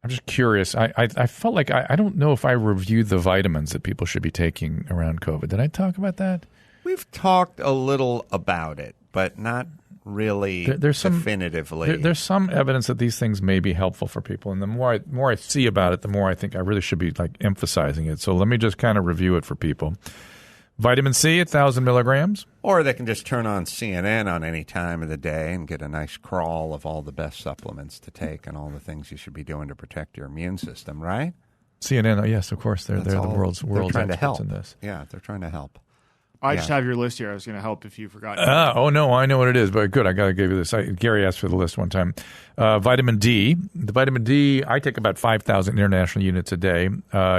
just curious. I felt like I don't know if I reviewed the vitamins that people should be taking around COVID. Did I talk about that? We've talked a little about it, but not really definitively. There's some evidence that these things may be helpful for people, and the more I see about it, the more I think I really should be like emphasizing it. So let me just kind of review it for people. Vitamin C, 1,000 milligrams. Or they can just turn on CNN on any time of the day and get a nice crawl of all the best supplements to take and all the things you should be doing to protect your immune system, right? CNN, yes, of course. They're the world's experts in this. Yeah, they're trying to help. I just have your list here. I was going to help if you forgot. Oh, no, I know what it is, but good. I got to give you this. Gary asked for the list one time. Vitamin D. The vitamin D, I take about 5,000 international units a day.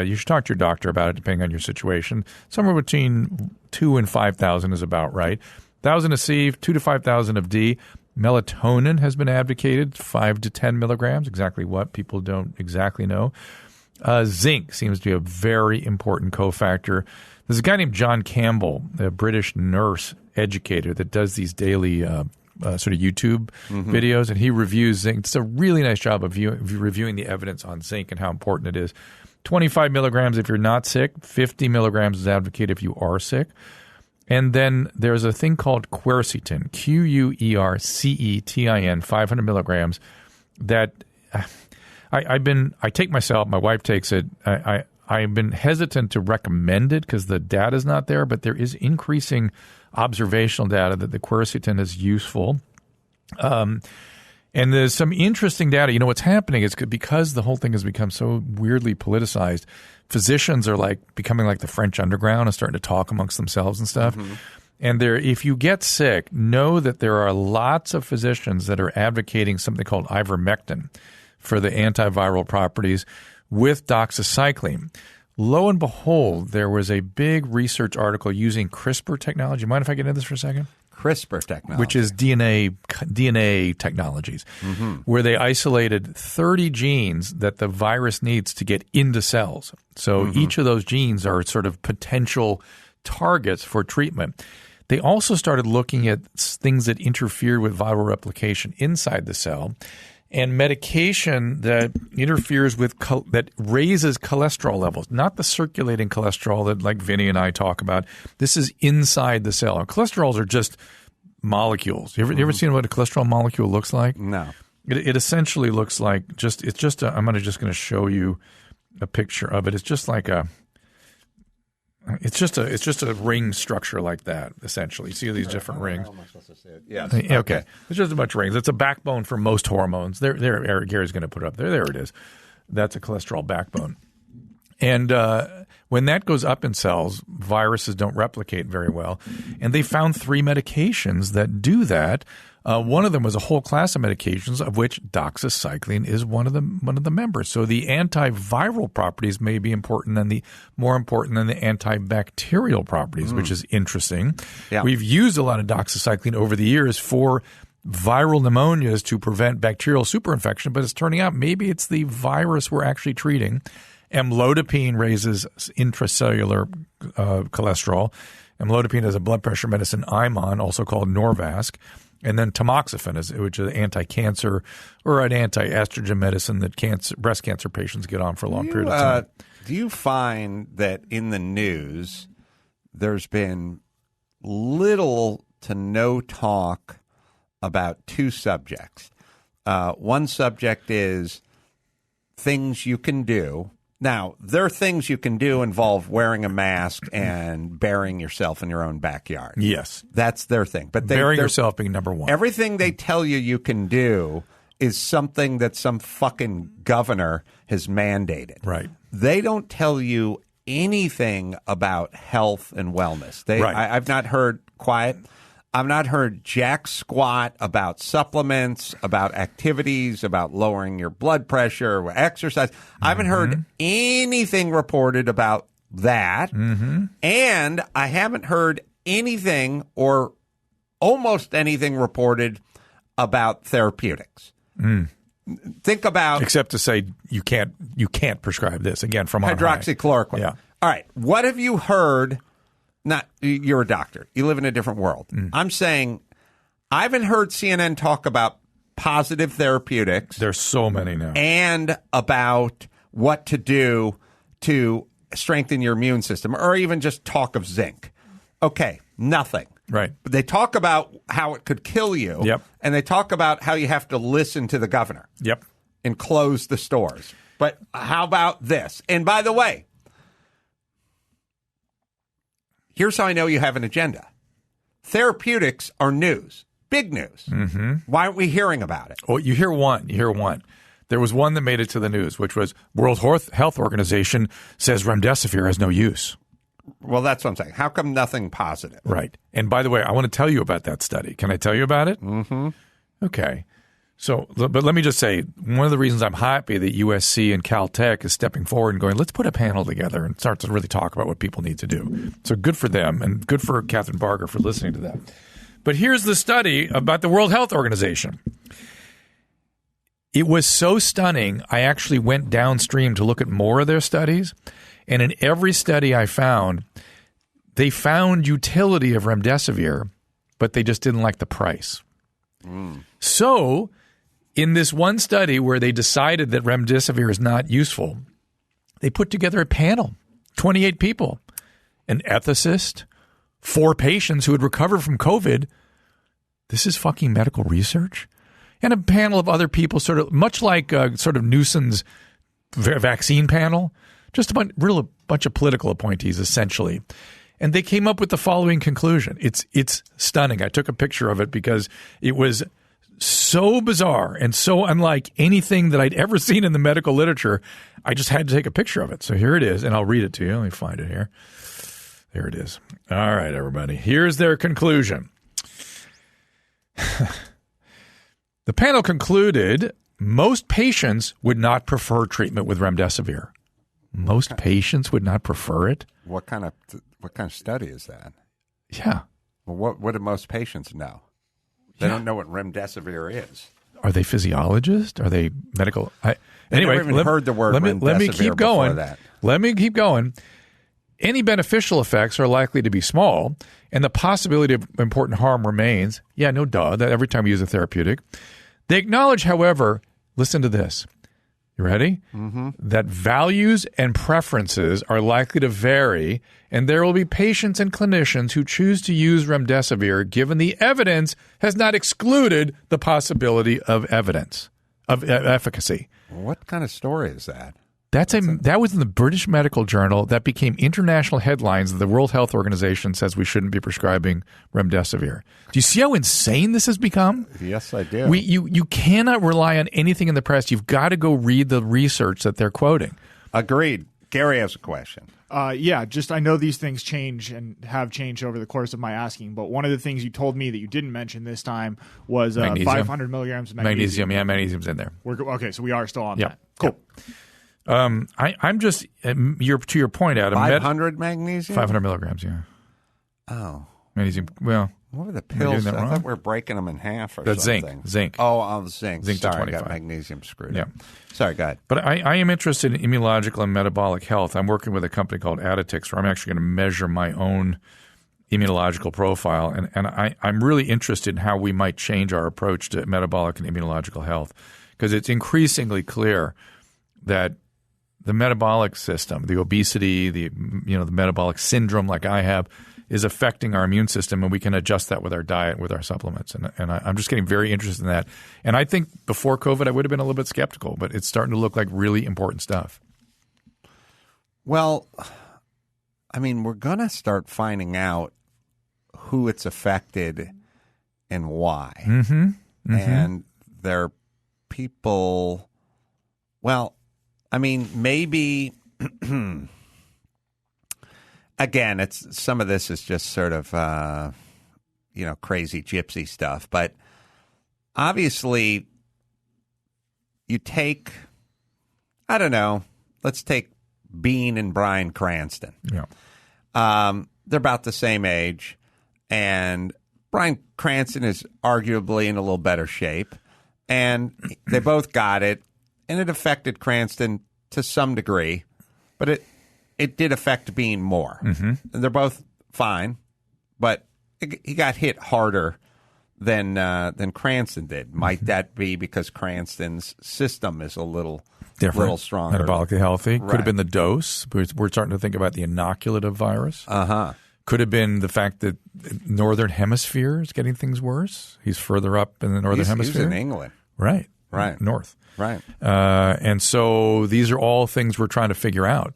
You should talk to your doctor about it, depending on your situation. Somewhere between 2 and 5,000 is about right. 1,000 of C, 2 to 5,000 of D. Melatonin has been advocated, 5 to 10 milligrams. Exactly what? People don't exactly know. Zinc seems to be a very important cofactor. There's a guy named John Campbell, a British nurse educator that does these daily sort of YouTube videos, and he reviews zinc. It's a really nice job of reviewing the evidence on zinc and how important it is. 25 milligrams if you're not sick. 50 milligrams is advocated if you are sick. And then there's a thing called quercetin, Quercetin, 500 milligrams, that I take myself, my wife takes it. I've been hesitant to recommend it because the data is not there, but there is increasing observational data that the quercetin is useful. And there's some interesting data. You know, what's happening is because the whole thing has become so weirdly politicized, physicians are like becoming like the French underground and starting to talk amongst themselves and stuff. And if you get sick, know that there are lots of physicians that are advocating something called ivermectin for the antiviral properties with doxycycline. Lo and behold, there was a big research article using CRISPR technology. Mind if I get into this for a second? CRISPR technology. Which is DNA technologies, where they isolated 30 genes that the virus needs to get into cells. So each of those genes are sort of potential targets for treatment. They also started looking at things that interfered with viral replication inside the cell, and medication that interferes with that raises cholesterol levels, not the circulating cholesterol that like Vinny and I talk about. This is inside the cell. And cholesterols are just molecules. You ever seen what a cholesterol molecule looks like? No. It essentially looks like I'm just going to show you a picture of it. It's just like it's just a ring structure like that, essentially. You see these different rings. How am I supposed to say it? Yes. Okay. It's just a bunch of rings. It's a backbone for most hormones. There, Gary's going to put it up there. There it is. That's a cholesterol backbone. And when that goes up in cells, viruses don't replicate very well. And they found 3 medications that do that. One of them was a whole class of medications, of which doxycycline is one of the members. So the antiviral properties may be more important than the antibacterial properties, which is interesting. Yeah. We've used a lot of doxycycline over the years for viral pneumonias to prevent bacterial superinfection, but it's turning out maybe it's the virus we're actually treating. Amlodipine raises intracellular cholesterol. Amlodipine is a blood pressure medicine I'm on, also called Norvasc. And then tamoxifen, which is an anti-cancer or an anti-estrogen medicine that breast cancer patients get on for a long period of time. Do you find that in the news there's been little to no talk about 2 subjects? One subject is things you can do. Now, there are things you can do involve wearing a mask and burying yourself in your own backyard. Yes. That's their thing. But burying yourself being number one. Everything they tell you can do is something that some fucking governor has mandated. Right. They don't tell you anything about health and wellness. I've not heard I've not heard jack squat about supplements, about activities, about lowering your blood pressure, or exercise. I haven't heard anything reported about that. And I haven't heard anything or almost anything reported about therapeutics. Think about... Except to say you can't prescribe this, again, from on high. Hydroxychloroquine. Yeah. All right. What have you heard... You're a doctor. You live in a different world. I'm saying I haven't heard CNN talk about positive therapeutics. There's so many now. And about what to do to strengthen your immune system, or even just talk of zinc. Okay, nothing. Right. But they talk about how it could kill you. Yep. And they talk about how you have to listen to the governor. Yep. And close the stores. But how about this? And by the way, here's how I know you have an agenda. Therapeutics are news. Big news. Mm-hmm. Why aren't we hearing about it? Well, you hear one. There was one that made it to the news, which was World Health Organization says remdesivir has no use. Well, that's what I'm saying. How come nothing positive? Right. And by the way, I want to tell you about that study. Can I tell you about it? Mm-hmm. Okay. So, but let me just say, one of the reasons I'm happy that USC and Caltech is stepping forward and going, let's put a panel together and start to really talk about what people need to do. So good for them and good for Catherine Barger for listening to that. But here's the study about the World Health Organization. It was so stunning, I actually went downstream to look at more of their studies. And in every study I found, they found utility of remdesivir, but they just didn't like the price. So in this one study where they decided that remdesivir is not useful, they put together a panel, 28 people, an ethicist, 4 patients who had recovered from COVID. This is fucking medical research. And a panel of other people, sort of much like sort of Newsom's vaccine panel, just a bunch of political appointees, essentially. And they came up with the following conclusion. It's stunning. I took a picture of it because it was so bizarre and so unlike anything that I'd ever seen in the medical literature. I just had to take a picture of it. So here it is, and I'll read it to you. Let me find it here. There it is. All right, everybody. Here's their conclusion. The panel concluded most patients would not prefer treatment with remdesivir. Most patients would not prefer it? What kind of study is that? Yeah. Well, what do most patients know? They don't know what remdesivir is. Are they physiologists? Are they medical? Anyway, never even heard the word remdesivir. Let me keep going. Let me keep going. Any beneficial effects are likely to be small, and the possibility of important harm remains. Yeah, no duh. That every time we use a therapeutic. They acknowledge, however, listen to this. You ready? Mm-hmm. That values and preferences are likely to vary, and there will be patients and clinicians who choose to use remdesivir given the evidence has not excluded the possibility of efficacy. What kind of story is that? That was in the British Medical Journal. That became international headlines. The World Health Organization says we shouldn't be prescribing remdesivir. Do you see how insane this has become? Yes, I do. You cannot rely on anything in the press. You've got to go read the research that they're quoting. Agreed. Gary has a question. Just I know these things change and have changed over the course of my asking, but one of the things you told me that you didn't mention this time was 500 milligrams of magnesium. Yeah, magnesium's in there. Okay, so we are still on that. Cool. Yep. I'm just to your point, Adam. 500 magnesium? 500 milligrams, yeah. Oh. Magnesium, well. What were the pills? I thought we were breaking them in half or That's something. Zinc. Oh, zinc. Zinc Sorry, to 25. I got magnesium screwed Yeah. up. Sorry, go ahead. But I am interested in immunological and metabolic health. I'm working with a company called Adamcarolla, where I'm actually going to measure my own immunological profile. And I'm really interested in how we might change our approach to metabolic and immunological health, because it's increasingly clear that the metabolic system, the obesity, the metabolic syndrome like I have, is affecting our immune system, and we can adjust that with our diet, with our supplements. And I'm just getting very interested in that. And I think before COVID, I would have been a little bit skeptical, but it's starting to look like really important stuff. Well, I mean, we're going to start finding out who it's affected and why. Mm-hmm. Mm-hmm. And there are people, well, I mean, maybe again, some of this is just sort of crazy gypsy stuff, but obviously you take, I don't know, let's take Bean and Bryan Cranston. Yeah. They're about the same age, and Bryan Cranston is arguably in a little better shape, and they both got it. And it affected Cranston to some degree, but it did affect Bean more. Mm-hmm. And they're both fine, but he got hit harder than Cranston did. Might that be because Cranston's system is a little different, little stronger, metabolically healthy? Right. Could have been the dose. We're starting to think about the inoculative virus. Could have been the fact that Northern Hemisphere is getting things worse. He's further up in the Northern Hemisphere. He's in England. Right. Right. North. Right. And so these are all things we're trying to figure out.